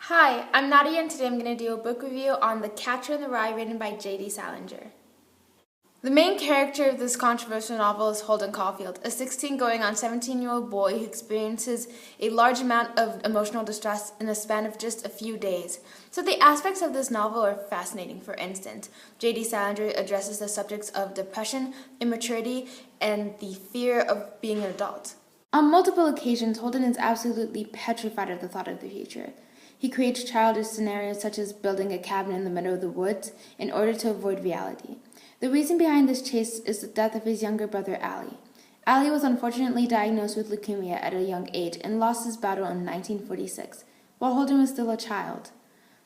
Hi, I'm Nadia and today I'm going to do a book review on The Catcher in the Rye written by J.D. Salinger. The main character of this controversial novel is Holden Caulfield, a 16 going on 17-year-old boy who experiences a large amount of emotional distress in a span of just a few days. So the aspects of this novel are fascinating. For instance, J.D. Salinger addresses the subjects of depression, immaturity, and the fear of being an adult. On multiple occasions, Holden is absolutely petrified of the thought of the future. He creates childish scenarios such as building a cabin in the middle of the woods in order to avoid reality. The reason behind this chase is the death of his younger brother, Ali. Ali was unfortunately diagnosed with leukemia at a young age and lost his battle in 1946, while Holden was still a child.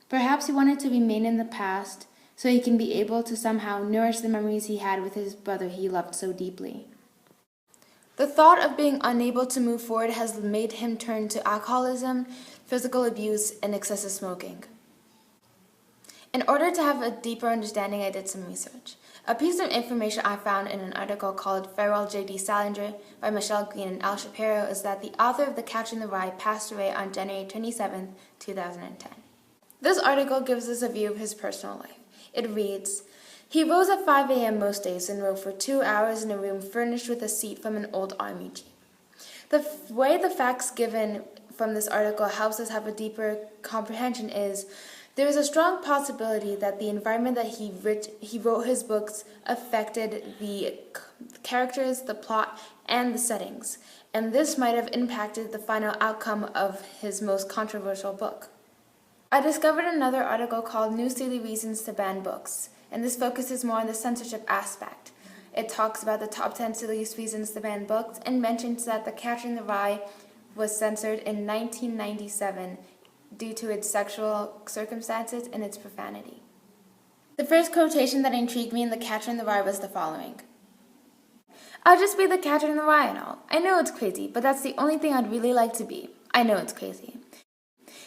Perhaps he wanted to remain in the past so he can be able to somehow nourish the memories he had with his brother he loved so deeply. The thought of being unable to move forward has made him turn to alcoholism, physical abuse, and excessive smoking. In order to have a deeper understanding, I did some research. A piece of information I found in an article called Farewell J.D. Salinger by Michelle Green and Al Shapiro is that the author of The Catcher in the Rye passed away on January 27, 2010. This article gives us a view of his personal life. It reads, "He rose at 5 a.m. most days and wrote for 2 hours in a room furnished with a seat from an old army jeep." The way the facts given from this article helps us have a deeper comprehension is there is a strong possibility that the environment that he wrote his books affected the characters, the plot, and the settings, and this might have impacted the final outcome of his most controversial book. I discovered another article called New Silly Reasons to Ban Books, and this focuses more on the censorship aspect. It talks about the top 10 silliest reasons to ban books and mentions that The Catcher in the Rye was censored in 1997 due to its sexual circumstances and its profanity. The first quotation that intrigued me in The Catcher in the Rye was the following: "I'll just be the catcher in the rye and all. I know it's crazy, but that's the only thing I'd really like to be. I know it's crazy."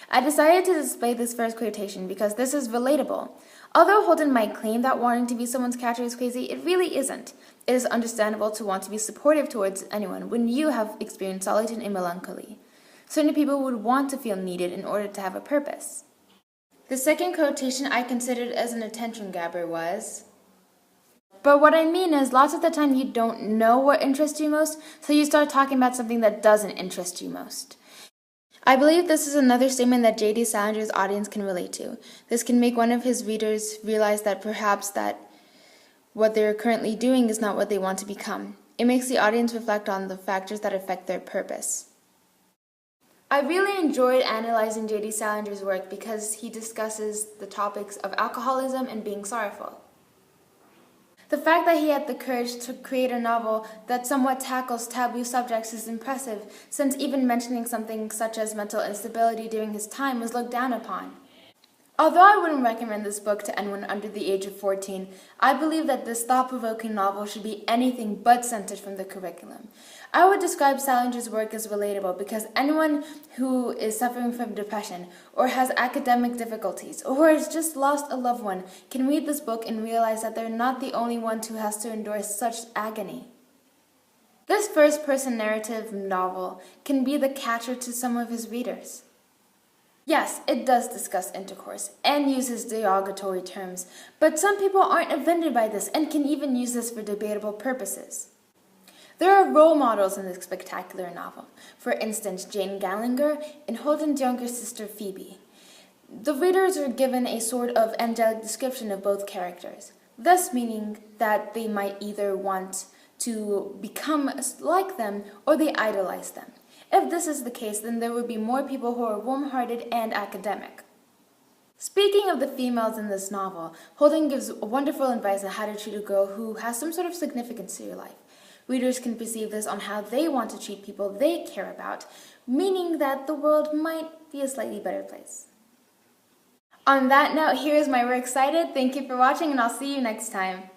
I decided to display this first quotation because this is relatable. Although Holden might claim that wanting to be someone's catcher is crazy, it really isn't. It is understandable to want to be supportive towards anyone when you have experienced solitude and melancholy. Certain people would want to feel needed in order to have a purpose. The second quotation I considered as an attention grabber was, "But what I mean is lots of the time you don't know what interests you most, so you start talking about something that doesn't interest you most." I believe this is another statement that J.D. Salinger's audience can relate to. This can make one of his readers realize that perhaps that what they're currently doing is not what they want to become. It makes the audience reflect on the factors that affect their purpose. I really enjoyed analyzing J.D. Salinger's work because he discusses the topics of alcoholism and being sorrowful. The fact that he had the courage to create a novel that somewhat tackles taboo subjects is impressive, since even mentioning something such as mental instability during his time was looked down upon. Although I wouldn't recommend this book to anyone under the age of 14, I believe that this thought-provoking novel should be anything but censored from the curriculum. I would describe Salinger's work as relatable because anyone who is suffering from depression or has academic difficulties or has just lost a loved one can read this book and realize that they're not the only one who has to endure such agony. This first-person narrative novel can be the catcher to some of his readers. Yes, it does discuss intercourse and uses derogatory terms, but some people aren't offended by this and can even use this for debatable purposes. There are role models in this spectacular novel. For instance, Jane Gallagher and Holden's younger sister Phoebe. The readers are given a sort of angelic description of both characters, thus meaning that they might either want to become like them or they idolize them. If this is the case, then there would be more people who are warm-hearted and academic. Speaking of the females in this novel, Holden gives wonderful advice on how to treat a girl who has some sort of significance to your life. Readers can perceive this on how they want to treat people they care about, meaning that the world might be a slightly better place. On that note, here is my works cited. Thank you for watching, and I'll see you next time.